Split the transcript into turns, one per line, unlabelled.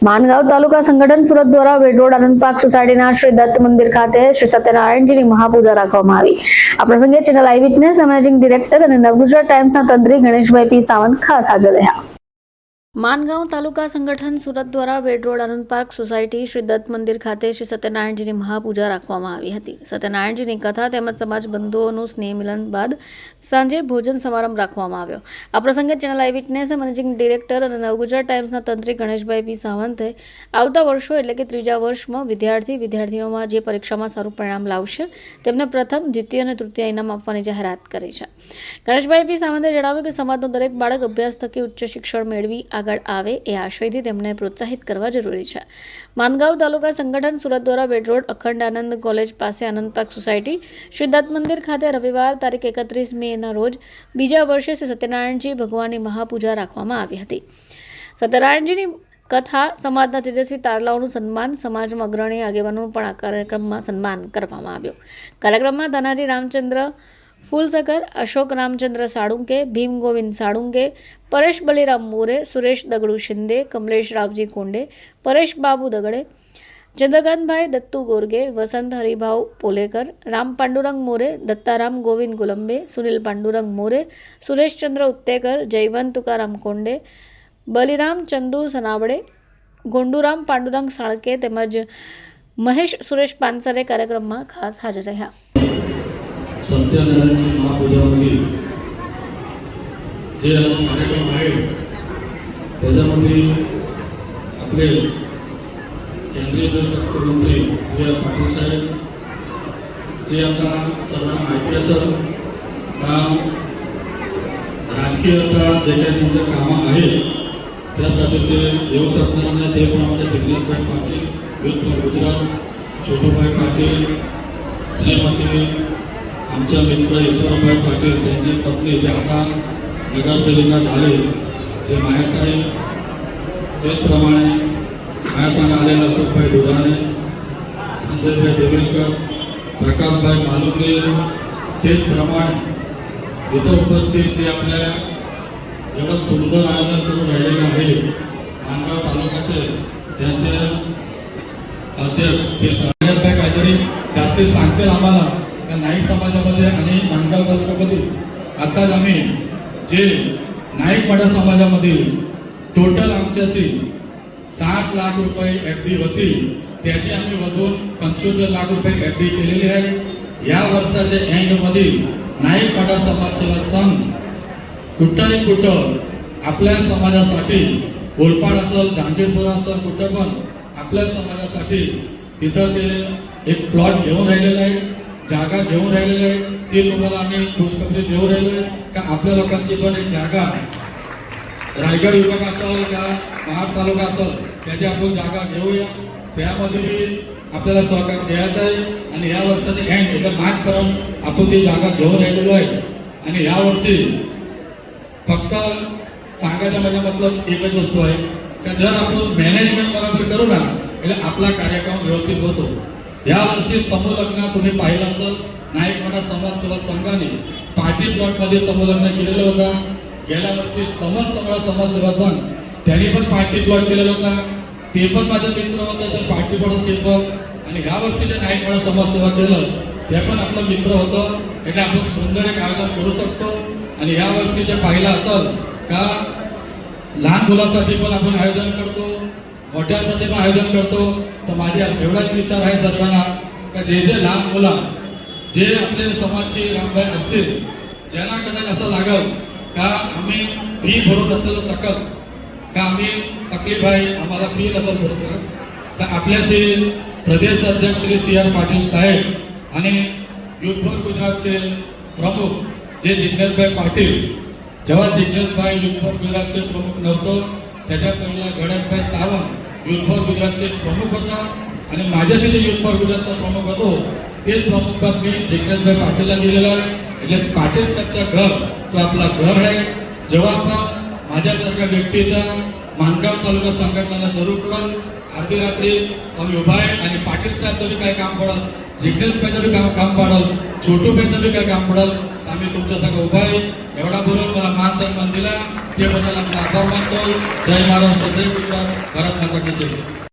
मानगांव तालुका संगठन સુરત દ્વારા વેડ રોડ આનંદ પાર્ક સોસાયટીના શ્રી દત્ત મંદિર ખાતે શ્રી સત્યનારાયણજીની મહાપૂજા રાખવામાં આવી। આ પ્રસંગે ચેનલ આઈ વિટનેસ મેનેજિંગ ડિરેક્ટર અને નવગુજરાત ટાઈમ્સના તંત્રી ગણેશભાઈ પી સાવંત ખાસ હાજર રહ્યા। मानगांव तालुका संगठन सूरत द्वारा वेड रोड आनंद पार्क सोसायटी श्री दत्त मंदिर खाते श्री सत्यनारायणजीनी महापूजा राखवामां आवी हती। सत्यनारायणजीनी कथा तेमज समाज बंधुओनुं स्नेह मिलन बाद सांजे भोजन समारंभ राखवामां आव्यो। आ प्रसंगे चेनल आई विटनेस मैनेजिंग डिरेक्टर अने नवगुજરાત टाइम्सना तंत्री गणेशभाई पी सावंते आवता वर्षो एटले के त्रीजा वर्षमां विद्यार्थीओमां जे परीक्षामां सारुं परिणाम लावशे तेमने प्रथम, द्वितीय अने तृतीय इनाम आपवानी जाहेरात करी छे। गणेशभाई पी सावंते जणाव्युं के समाजनो दरेक बाळक अभ्यास थकी उच्च शिक्षण मेळवी આગળ આવે એ આશયથી તેમને પ્રોત્સાહિત કરવા જરૂરી છે। માનગાંવ તાલુકા સંગઠન સુરત દ્વારા વેડ રોડ અખંડ આનંદ કોલેજ પાસે આનંદ પાર્ક સોસાયટી શ્રી દત્ત મંદિર ખાતે રવિવાર તારીખ 31 મેના રોજ બીજા વર્ષે શ્રી સત્યનારાયણજી ભગવાનની મહાપૂજા રાખવામાં આવી હતી। સત્યનારાયણજીની કથા સમાજના તેજસ્વી તારલાઓનું સન્માન, સમાજમાં અગ્રણી આગેવાનોનું પણ આ કાર્યક્રમમાં સન્માન કરવામાં આવ્યું। કાર્યક્રમમાં ધનાજી રામચંદ્ર फूलसकर, अशोक रामचंद्र साळुंके, भीम गोविंद साळुंके, परेश बलिराम मोरे, सुरेश दगड़ू शिंदे, कमलेश रावजी कोंडे, परेश बाबू दगड़े, चंद्रकांत भाई दत्तू गोरगे, वसंत हरिभाऊ पोलेकर, राम पांडुरंग मोरे, दत्ताराम गोविंद गुलंबे, सुनील पांडुरंग मोरे, सुरेश चंद्र उत्तेकर, जयवंत तुकाराम कोंडे, बलिराम चंदू सनावड़े, गोंडूराम पांडुरंग साळके तेमज महेश सुरेश पानसरे कार्यक्रम में खास हाजर रहा।
सत्यनारायणची महापूजामध्ये जे आज कार्यक्रम आहे त्याच्यामध्ये आपले केंद्रीय जलशक्ती मंत्री श्री पाटील साहेब जे आता सर्वांना माहिती असेल का राजकीय आता जे काही त्यांचं कामं आहे त्यासाठी ते येऊ शकणार नाही। त्याप्रमाणे जगन्नाथभाई पाटील, युथ फॉर गुजरात, छोटूभाई पाटील, श्रीमती आमच्या मित्र ईश्वरभाई पाटील त्यांची पत्नी जे आता नगरसेविका झाले ते मायाताई, त्याचप्रमाणे माझ्यासंग आलेला अशोकभाई दुधाणे, संजयभाई देवेलकर, प्रकाशभाई मालुके, त्याचप्रमाणे इथं उपस्थित जे आपल्या एवढं सुंदर आयोजन करून राहिलेलं आहे मानगाव तालुक्याचे त्यांचे अध्यक्ष ते सांगण्यात काहीतरी जास्ती सांगतील आम्हाला नाईक समाजामध्ये आणि मानगाव तालुक्यामध्ये आताच आम्ही जे नाईक पाडा समाजामधील टोटल आमच्याशी 60 लाख रुपये एफडी होती त्याची आम्ही वधून 75 लाख रुपये एफडी केलेली आहे। या वर्षाच्या एंडमध्ये नाईक पाडा समाज सेवा संघ कुठं आपल्या समाजासाठी ओलपाड असेल, जहांगीरपूर असेल, कुठं पण आपल्या समाजासाठी तिथं ते एक प्लॉट घेऊन राहिलेला आहे, जागा घेऊन राहिलेली आहे। ते तुम्हाला आम्ही खुशखबरी देऊ राहिलोय का आपल्या लोकांची पण एक जागा रायगड विभाग असेल का महाड तालुका असेल त्याची आपण जागा घेऊया। त्यामध्ये आपल्याला सहकार द्यायचं आहे आणि या वर्षाचे एंड एका मार्चपर्यंत आपण ती जागा घेऊन राहिलेलो आहे। आणि या वर्षी फक्त सांगायचं माझा मतलब एकच वस्तू आहे का जर आपण मॅनेजमेंट बरोबर करू ना म्हणजे आपला कार्यक्रम व्यवस्थित होतो। या वर्षी समूह लग्न तुम्ही पाहिलं असेल नाईक पाडा समाज सेवा संघाने पार्टी प्लॉट मध्ये समूह लग्न केलेलं होतं। गेल्या वर्षी समस्त मला समाज सेवा संघ त्यांनी पण पार्टी प्लॉट केलेला होता, ते पण माझे मित्र होते तर पार्टी प्लॉट ते पण। आणि ह्या वर्षी जे नाईक पाडा समाज सेवा केलं ते पण आपलं मित्र होतं, એટલે आपण सुंदर एक आयोजन करू शकतो। आणि या वर्षी जे पाहिलं असेल का लहान मुलांसाठी पण आपण आयोजन करतो, मोठ्यांसाठी पण आयोजन करतो। तर माझा एवढाच विचार आहे सर्वांना का जे लहान मुलं जे आपले समाजचे रामभाई असतील ज्यांना कदाचित असं लागल का आम्ही फी भरून नसेल शकत का आम्ही तकलीफ आहे आम्हाला फी नसेल भरू शकत तर आपल्याशी प्रदेश अध्यक्ष श्री सी आर पाटील साहेब आणि युथ फॉर गुजरातचे प्रमुख जे जिग्नेशभाई पाटील जेव्हा जिग्नेशभाई युथ फॉर गुजरातचे प्रमुख नव्हतो त्याच्या पहिला गणेशभाई सावंत युथ फॉर गुजरातचे प्रमुख होता आणि माझ्याशी जे युथ फॉर गुजरातचा प्रमुख होतो तेच प्रमुखपद मी जिग्नेशभाई पाटीलला दिलेलं आहे। એટલે पाटील साहेबचं घर तो आपला घर आहे। जेव्हा आपण माझ्यासारख्या व्यक्तीचा मानगाव तालुका संघटनेला जरूर पडल अर्धी रात्री आम्ही उभा आहे आणि पाटील साहेबचं बी काय काम पडल, जिग्नेशभाईचं बी काम पडल, छोटूभाईचं बी काय काम पडल, आम्ही तुमच्या सगळं उभा आहे. एवढा बोलून मला मान सन्मान दिला त्याबद्दल आपला आभार मानतो. जय महाराष्ट्र, जय गुजरात, भारत माता की जय.